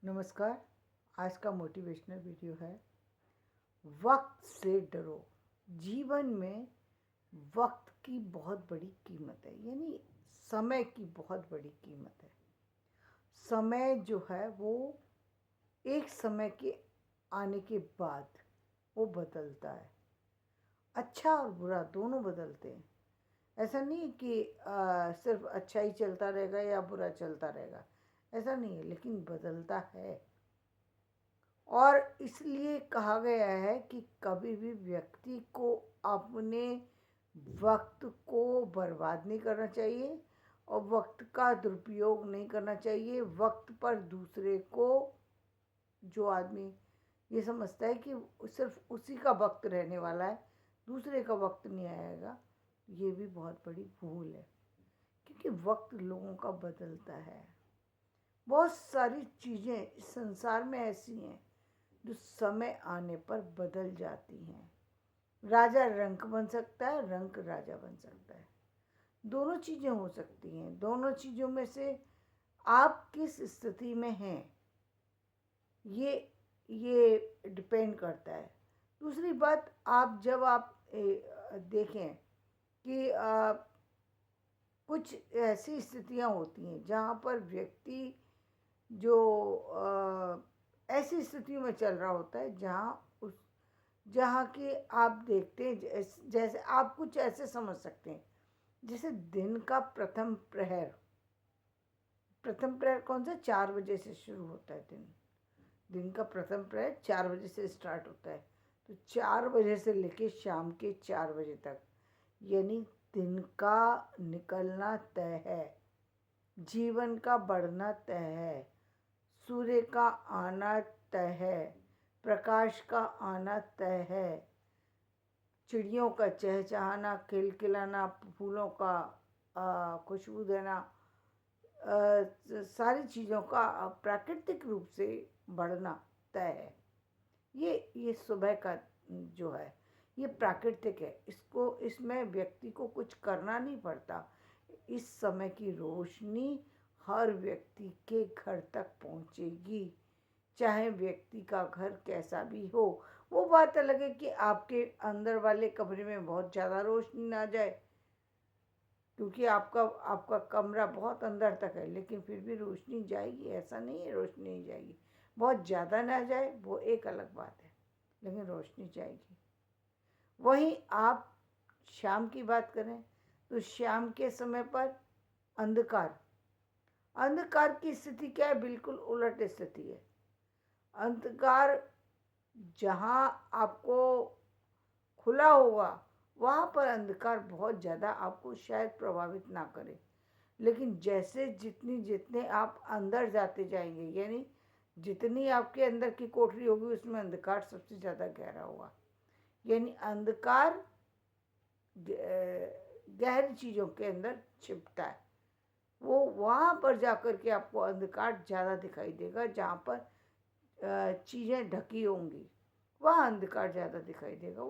नमस्कार। आज का मोटिवेशनल वीडियो है वक्त से डरो। जीवन में वक्त की बहुत बड़ी कीमत है, यानी समय की बहुत बड़ी कीमत है। समय जो है वो एक समय के आने के बाद वो बदलता है। अच्छा और बुरा दोनों बदलते हैं। ऐसा नहीं कि सिर्फ अच्छा ही चलता रहेगा या बुरा चलता रहेगा, ऐसा नहीं है, लेकिन बदलता है। और इसलिए कहा गया है कि कभी भी व्यक्ति को अपने वक्त को बर्बाद नहीं करना चाहिए और वक्त का दुरुपयोग नहीं करना चाहिए। वक्त पर दूसरे को, जो आदमी ये समझता है कि सिर्फ उसी का वक्त रहने वाला है, दूसरे का वक्त नहीं आएगा, ये भी बहुत बड़ी भूल है। क्योंकि वक्त लोगों का बदलता है। बहुत सारी चीज़ें इस संसार में ऐसी हैं जो समय आने पर बदल जाती हैं। राजा रंक बन सकता है, रंक राजा बन सकता है। दोनों चीज़ें हो सकती हैं। दोनों चीज़ों में से आप किस स्थिति में हैं, ये डिपेंड करता है। दूसरी बात, जब आप देखें कि कुछ ऐसी स्थितियां होती हैं जहाँ पर व्यक्ति जो ऐसी स्थितियों में चल रहा होता है जहाँ की आप देखते हैं, जैसे आप कुछ ऐसे समझ सकते हैं जैसे दिन का प्रथम प्रहर कौन सा 4 बजे से शुरू होता है। दिन का प्रथम प्रहर 4 बजे से स्टार्ट होता है। तो 4 बजे से लेके शाम के 4 बजे तक, यानी दिन का निकलना तय है, जीवन का बढ़ना तय है, सूर्य का आना तय है, प्रकाश का आना तय है, चिड़ियों का चहचहाना, खिलखिलाना, फूलों का खुशबू देना, सारी चीज़ों का प्राकृतिक रूप से बढ़ना तय है। ये सुबह का जो है ये प्राकृतिक है। इसमें व्यक्ति को कुछ करना नहीं पड़ता। इस समय की रोशनी हर व्यक्ति के घर तक पहुंचेगी, चाहे व्यक्ति का घर कैसा भी हो। वो बात अलग है कि आपके अंदर वाले कमरे में बहुत ज़्यादा रोशनी ना जाए, क्योंकि आपका कमरा बहुत अंदर तक है, लेकिन फिर भी रोशनी जाएगी। ऐसा नहीं है रोशनी नहीं जाएगी, बहुत ज़्यादा ना जाए वो एक अलग बात है, लेकिन रोशनी जाएगी। वहीं आप शाम की बात करें तो शाम के समय पर अंधकार की स्थिति क्या है? बिल्कुल उलट स्थिति है। अंधकार जहाँ आपको खुला होगा वहाँ पर अंधकार बहुत ज़्यादा आपको शायद प्रभावित ना करे, लेकिन जैसे जितने आप अंदर जाते जाएंगे, यानी जितनी आपके अंदर की कोठरी होगी उसमें अंधकार सबसे ज़्यादा गहरा होगा। यानी अंधकार गहरी चीज़ों के अंदर छिपता है। वो वहाँ पर जाकर के आपको अंधकार ज़्यादा दिखाई देगा। जहाँ पर चीज़ें ढकी होंगी वहाँ अंधकार ज़्यादा दिखाई देगा।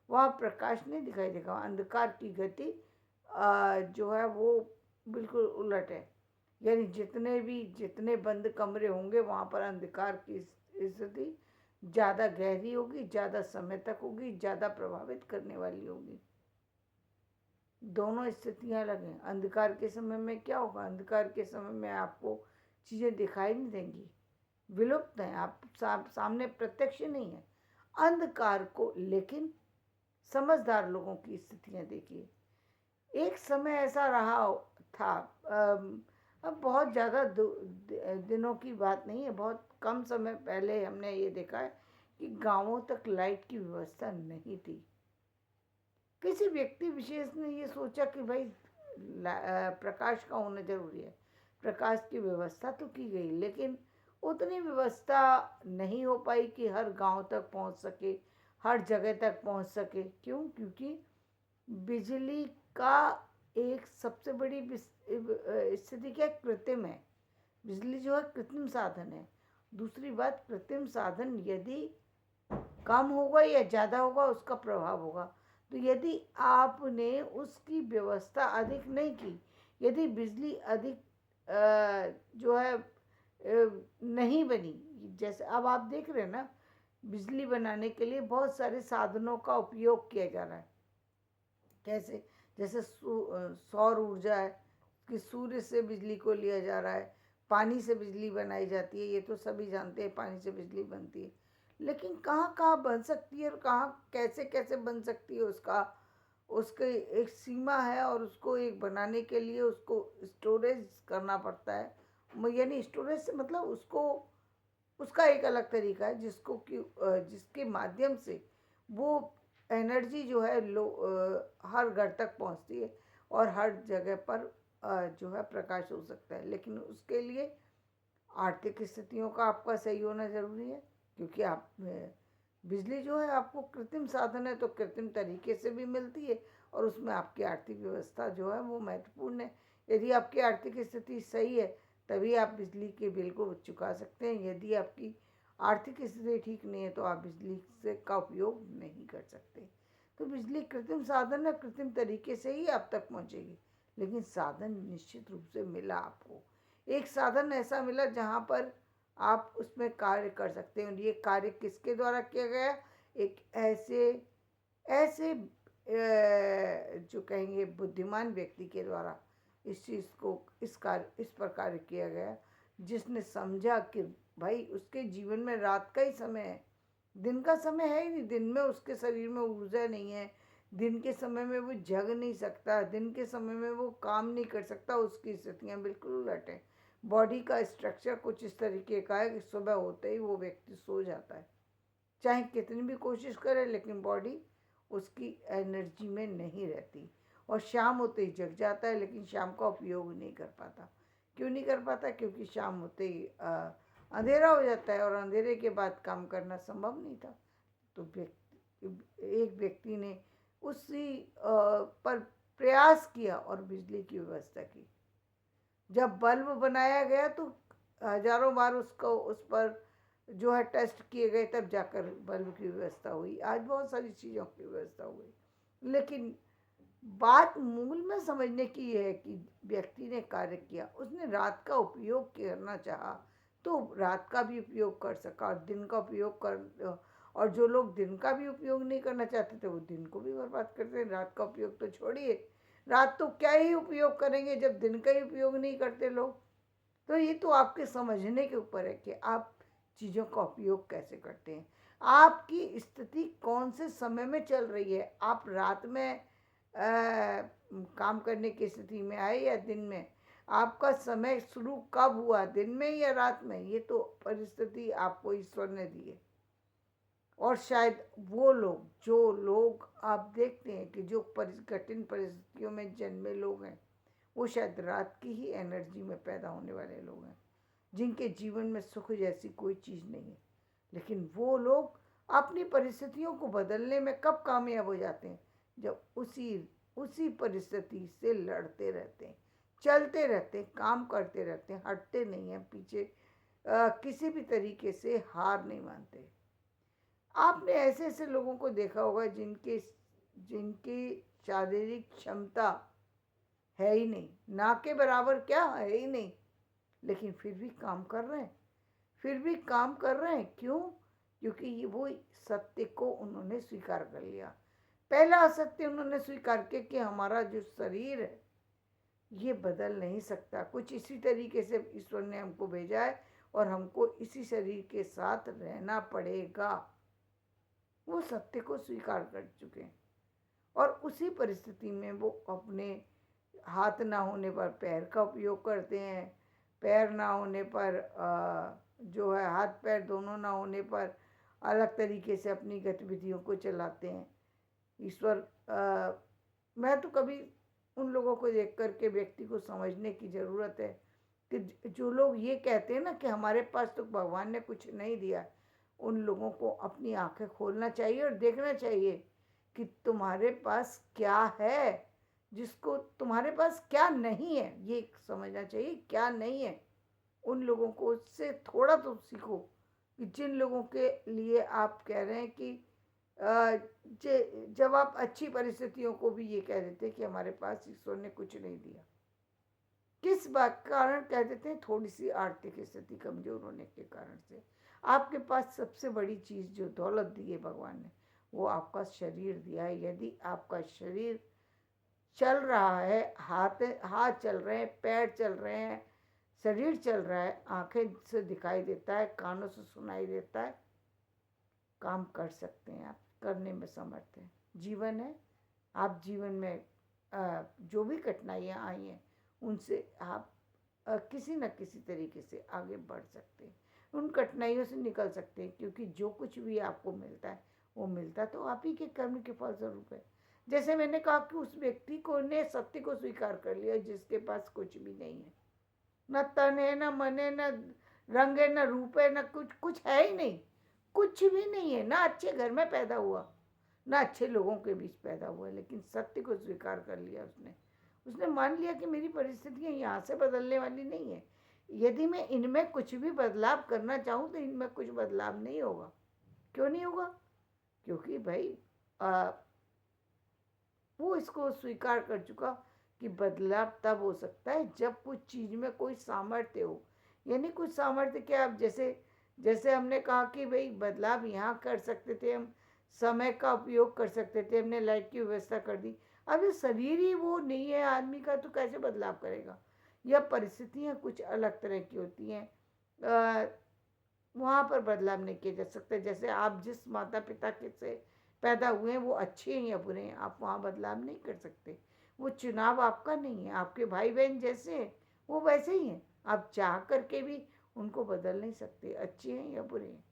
वहाँ प्रकाश नहीं दिखाई देगा। अंधकार की गति जो है वो बिल्कुल उलट है। यानी जितने बंद कमरे होंगे वहाँ पर अंधकार की स्थिति ज़्यादा गहरी होगी, ज़्यादा समय तक होगी, ज़्यादा प्रभावित करने वाली होगी। दोनों स्थितियाँ अलग हैं। अंधकार के समय में क्या होगा? अंधकार के समय में आपको चीज़ें दिखाई नहीं देंगी, विलुप्त हैं, आप सामने प्रत्यक्ष नहीं है अंधकार को। लेकिन समझदार लोगों की स्थितियाँ देखिए। एक समय ऐसा रहा था, अब बहुत ज़्यादा दिनों की बात नहीं है, बहुत कम समय पहले हमने ये देखा है कि गांवों तक लाइट की व्यवस्था नहीं थी। किसी व्यक्ति विशेष ने ये सोचा कि भाई प्रकाश का होना जरूरी है। प्रकाश की व्यवस्था तो की गई, लेकिन उतनी व्यवस्था नहीं हो पाई कि हर गांव तक पहुंच सके, हर जगह तक पहुंच सके। क्यों? क्योंकि बिजली का एक सबसे बड़ी स्थिति क्या? कृत्रिम है। बिजली जो है कृत्रिम साधन है। दूसरी बात, कृत्रिम साधन यदि कम होगा या ज़्यादा होगा उसका प्रभाव होगा। तो यदि आपने उसकी व्यवस्था अधिक नहीं की, यदि बिजली अधिक जो है नहीं बनी। जैसे अब आप देख रहे हैं ना, बिजली बनाने के लिए बहुत सारे साधनों का उपयोग किया जा रहा है। कैसे? जैसे सौर ऊर्जा है कि सूर्य से बिजली को लिया जा रहा है, पानी से बिजली बनाई जाती है, ये तो सभी जानते हैं पानी से बिजली बनती है। लेकिन कहाँ कहाँ बन सकती है और कहाँ कैसे कैसे बन सकती है, उसका उसके एक सीमा है, और उसको एक बनाने के लिए उसको स्टोरेज करना पड़ता है। यानी स्टोरेज से मतलब उसको, उसका एक अलग तरीका है जिसको कि जिसके माध्यम से वो एनर्जी जो है हर घर तक पहुंचती है और हर जगह पर जो है प्रकाश हो सकता है। लेकिन उसके लिए आर्थिक स्थितियों का आपका सही होना ज़रूरी है, क्योंकि आप बिजली जो है आपको कृत्रिम साधन है, तो कृत्रिम तरीके से भी मिलती है, और उसमें आपकी आर्थिक व्यवस्था जो है वो महत्वपूर्ण है। यदि आपकी आर्थिक स्थिति सही है तभी आप बिजली के बिल को चुका सकते हैं। यदि आपकी आर्थिक स्थिति ठीक नहीं है तो आप बिजली से का उपयोग नहीं कर सकते। तो बिजली कृत्रिम साधन है, कृत्रिम तरीके से ही आप तक पहुंचेगी, लेकिन साधन निश्चित रूप से मिला आपको। एक साधन ऐसा मिला जहाँ पर आप उसमें कार्य कर सकते हैं। ये कार्य किसके द्वारा किया गया? एक ऐसे ऐसे जो कहेंगे बुद्धिमान व्यक्ति के द्वारा इस चीज़ को, इस पर कार्य किया गया, जिसने समझा कि भाई उसके जीवन में रात का ही समय है, दिन का समय है ही नहीं। दिन में उसके शरीर में ऊर्जा नहीं है, दिन के समय में वो जग नहीं सकता, दिन के समय में वो काम नहीं कर सकता। उसकी स्थितियाँ बिल्कुल उलट हैं। बॉडी का स्ट्रक्चर कुछ इस तरीके का है कि सुबह होते ही वो व्यक्ति सो जाता है, चाहे कितनी भी कोशिश करे, लेकिन बॉडी उसकी एनर्जी में नहीं रहती, और शाम होते ही जग जाता है, लेकिन शाम का उपयोग नहीं कर पाता। क्यों नहीं कर पाता? क्योंकि शाम होते ही अंधेरा हो जाता है, और अंधेरे के बाद काम करना संभव नहीं था। तो एक व्यक्ति ने उसी पर प्रयास किया और बिजली की व्यवस्था की। जब बल्ब बनाया गया तो हजारों बार उसको उस पर जो है टेस्ट किए गए, तब जाकर बल्ब की व्यवस्था हुई। आज बहुत सारी चीज़ों की व्यवस्था हुई, लेकिन बात मूल में समझने की ये है कि व्यक्ति ने कार्य किया, उसने रात का उपयोग करना चाहा तो रात का भी उपयोग कर सका, और दिन का उपयोग कर, और जो लोग दिन का भी उपयोग नहीं करना चाहते थे वो दिन को भी बर्बाद करते हैं। रात का उपयोग तो छोड़िए, रात तो क्या ही उपयोग करेंगे जब दिन का ही उपयोग नहीं करते लोग। तो ये तो आपके समझने के ऊपर है कि आप चीज़ों का उपयोग कैसे करते हैं। आपकी स्थिति कौन से समय में चल रही है? आप रात में काम करने की स्थिति में आए या दिन में? आपका समय शुरू कब हुआ, दिन में या रात में? ये तो परिस्थिति आपको ईश्वर ने दी है। और शायद वो लोग, जो लोग आप देखते हैं कि जो कठिन परिस्थितियों में जन्मे लोग हैं, वो शायद रात की ही एनर्जी में पैदा होने वाले लोग हैं, जिनके जीवन में सुख जैसी कोई चीज़ नहीं है। लेकिन वो लोग अपनी परिस्थितियों को बदलने में कब कामयाब हो जाते हैं? जब उसी परिस्थिति से लड़ते रहते हैं, चलते रहते हैं, काम करते रहते हैं, हटते नहीं हैं पीछे, किसी भी तरीके से हार नहीं मानते। आपने ऐसे ऐसे लोगों को देखा होगा जिनके जिनकी शारीरिक क्षमता है ही नहीं, ना के बराबर, क्या है ही नहीं, लेकिन फिर भी काम कर रहे हैं, फिर भी काम कर रहे हैं। क्यों? क्योंकि ये वो सत्य को उन्होंने स्वीकार कर लिया। पहला असत्य उन्होंने स्वीकार किया कि हमारा जो शरीर है ये बदल नहीं सकता, कुछ इसी तरीके से ईश्वर ने हमको भेजा है और हमको इसी शरीर के साथ रहना पड़ेगा। वो सत्य को स्वीकार कर चुके हैं, और उसी परिस्थिति में वो अपने हाथ ना होने पर पैर का उपयोग करते हैं, पैर ना होने पर जो है हाथ पैर दोनों ना होने पर अलग तरीके से अपनी गतिविधियों को चलाते हैं। ईश्वर, मैं तो कभी उन लोगों को देख कर के व्यक्ति को समझने की ज़रूरत है कि जो लोग ये कहते हैं ना कि हमारे पास तो भगवान ने कुछ नहीं दिया, उन लोगों को अपनी आंखें खोलना चाहिए और देखना चाहिए कि तुम्हारे पास क्या है, जिसको तुम्हारे पास क्या नहीं है, ये समझना चाहिए क्या नहीं है। उन लोगों को उससे थोड़ा तो सीखो कि जिन लोगों के लिए आप कह रहे हैं कि जब आप अच्छी परिस्थितियों को भी ये कह देते कि हमारे पास ईश्वर ने कुछ नहीं दिया। किस बात कारण कह देते हैं? थोड़ी सी आर्थिक स्थिति कमजोर होने के कारण से। आपके पास सबसे बड़ी चीज़ जो दौलत दी है भगवान ने, वो आपका शरीर दिया है। यदि आपका शरीर चल रहा है, हाथ हाथ चल रहे हैं, पैर चल रहे हैं, शरीर चल रहा है, आंखें से दिखाई देता है, कानों से सुनाई देता है, काम कर सकते हैं आप, करने में समर्थ हैं। जीवन है, आप जीवन में जो भी कठिनाइयाँ आई हैं उनसे आप किसी न किसी तरीके से आगे बढ़ सकते हैं, उन कठिनाइयों से निकल सकते हैं, क्योंकि जो कुछ भी आपको मिलता है वो मिलता तो आप ही के कर्म के फलस्वरूप है। जैसे मैंने कहा कि उस व्यक्ति को ने सत्य को स्वीकार कर लिया जिसके पास कुछ भी नहीं है, न तन है, न मन है, न रंग है, न रूप है, न कुछ कुछ है ही नहीं, कुछ भी नहीं है, ना अच्छे घर में पैदा हुआ, ना अच्छे लोगों के बीच पैदा हुआ, लेकिन सत्य को स्वीकार कर लिया उसने। उसने मान लिया कि मेरी परिस्थितियाँ यहाँ से बदलने वाली नहीं है, यदि मैं इनमें कुछ भी बदलाव करना चाहूँ तो इनमें कुछ बदलाव नहीं होगा। क्यों नहीं होगा? क्योंकि भाई वो इसको स्वीकार कर चुका कि बदलाव तब हो सकता है जब कुछ चीज़ में कोई सामर्थ्य हो। यानी कुछ सामर्थ्य क्या, आप जैसे जैसे हमने कहा कि भाई बदलाव यहाँ कर सकते थे हम, समय का उपयोग कर सकते थे, हमने लाइट की व्यवस्था कर दी। अब ये शरीर ही वो नहीं है आदमी का, तो कैसे बदलाव करेगा? या परिस्थितियाँ कुछ अलग तरह की होती हैं, वहाँ पर बदलाव नहीं किया जा सकता। जैसे आप जिस माता पिता के से पैदा हुए हैं वो अच्छे हैं या बुरे हैं, आप वहाँ बदलाव नहीं कर सकते। वो चुनाव आपका नहीं है, आपके भाई बहन जैसे हैं वो वैसे ही हैं, आप चाह करके भी उनको बदल नहीं सकते, अच्छे हैं या बुरे हैं।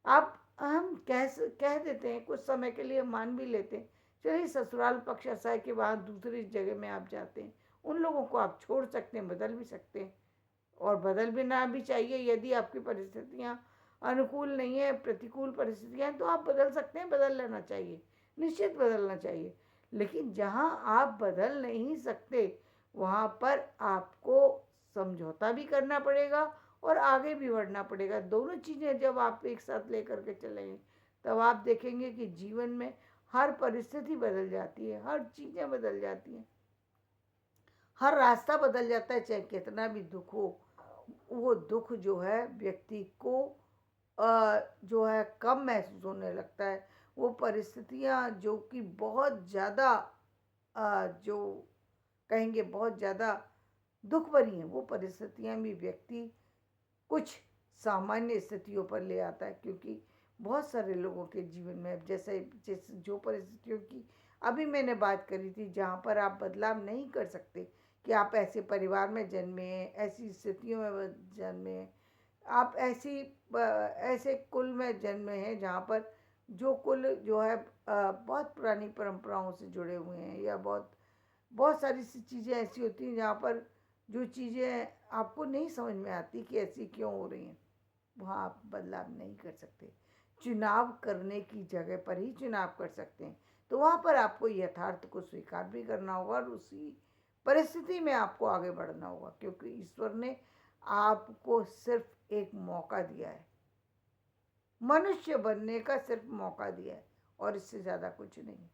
आप हम कह देते हैं, कुछ समय के लिए मान भी लेते हैं, चलिए ससुराल पक्ष ऐसा है कि वहाँ दूसरी जगह में आप जाते हैं, उन लोगों को आप छोड़ सकते हैं, बदल भी सकते हैं, और बदल भी ना भी चाहिए। यदि आपकी परिस्थितियाँ अनुकूल नहीं है, प्रतिकूल परिस्थितियाँ, तो आप बदल सकते हैं, बदल लेना चाहिए, निश्चित बदलना चाहिए। लेकिन जहाँ आप बदल नहीं सकते वहाँ पर आपको समझौता भी करना पड़ेगा और आगे भी बढ़ना पड़ेगा। दोनों चीज़ें जब आप एक साथ लेकर के चलेंगे तब आप देखेंगे कि जीवन में हर परिस्थिति बदल जाती है, हर चीज़ें बदल जाती हैं, हर रास्ता बदल जाता है। चाहे कितना भी दुख हो, वो दुख जो है व्यक्ति को जो है कम महसूस होने लगता है। वो परिस्थितियाँ जो कि बहुत ज़्यादा जो कहेंगे बहुत ज़्यादा दुख भरी हैं, वो परिस्थितियाँ भी व्यक्ति कुछ सामान्य स्थितियों पर ले आता है। क्योंकि बहुत सारे लोगों के जीवन में जैसे जैसे जो परिस्थितियों की अभी मैंने बात करी थी, जहाँ पर आप बदलाव नहीं कर सकते, कि आप ऐसे परिवार में जन्मे हैं, ऐसी स्थितियों में जन्मे हैं, आप ऐसे कुल में जन्मे हैं जहाँ पर जो कुल जो है बहुत पुरानी परंपराओं से जुड़े हुए हैं, या बहुत बहुत सारी सी चीज़ें ऐसी होती हैं जहाँ पर जो चीज़ें आपको नहीं समझ में आती कि ऐसी क्यों हो रही हैं, वहाँ आप बदलाव नहीं कर सकते। चुनाव करने की जगह पर ही चुनाव कर सकते हैं, तो वहाँ पर आपको यथार्थ को स्वीकार भी करना होगा और उसी परिस्थिति में आपको आगे बढ़ना होगा, क्योंकि ईश्वर ने आपको सिर्फ एक मौका दिया है, मनुष्य बनने का सिर्फ मौका दिया है, और इससे ज़्यादा कुछ नहीं।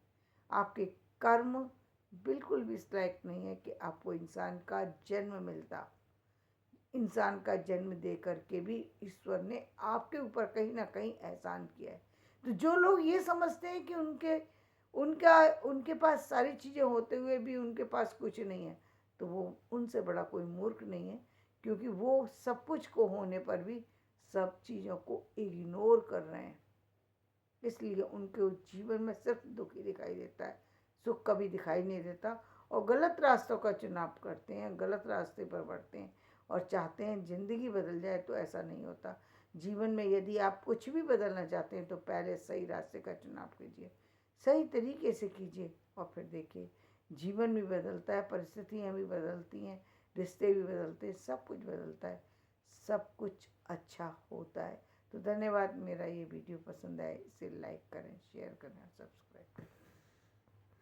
आपके कर्म बिल्कुल भी इस लायक नहीं है कि आपको इंसान का जन्म मिलता। इंसान का जन्म दे करके भी ईश्वर ने आपके ऊपर कहीं ना कहीं एहसान किया है। तो जो लोग ये समझते हैं कि उनके पास सारी चीज़ें होते हुए भी उनके पास कुछ नहीं है, तो वो उनसे बड़ा कोई मूर्ख नहीं है, क्योंकि वो सब कुछ को होने पर भी सब चीज़ों को इग्नोर कर रहे हैं। इसलिए उनके जीवन में सिर्फ दुख ही दिखाई देता है, सुख कभी दिखाई नहीं देता, और गलत रास्तों का चुनाव करते हैं, गलत रास्ते पर बढ़ते हैं और चाहते हैं ज़िंदगी बदल जाए, तो ऐसा नहीं होता। जीवन में यदि आप कुछ भी बदलना चाहते हैं तो पहले सही रास्ते का चुनाव कीजिए, सही तरीके से कीजिए, और फिर देखिए जीवन भी बदलता है, परिस्थितियाँ भी बदलती हैं, रिश्ते भी बदलते हैं, सब कुछ बदलता है, सब कुछ अच्छा होता है। तो धन्यवाद। मेरा ये वीडियो पसंद आए इसे लाइक करें, शेयर करें और सब्सक्राइब करें।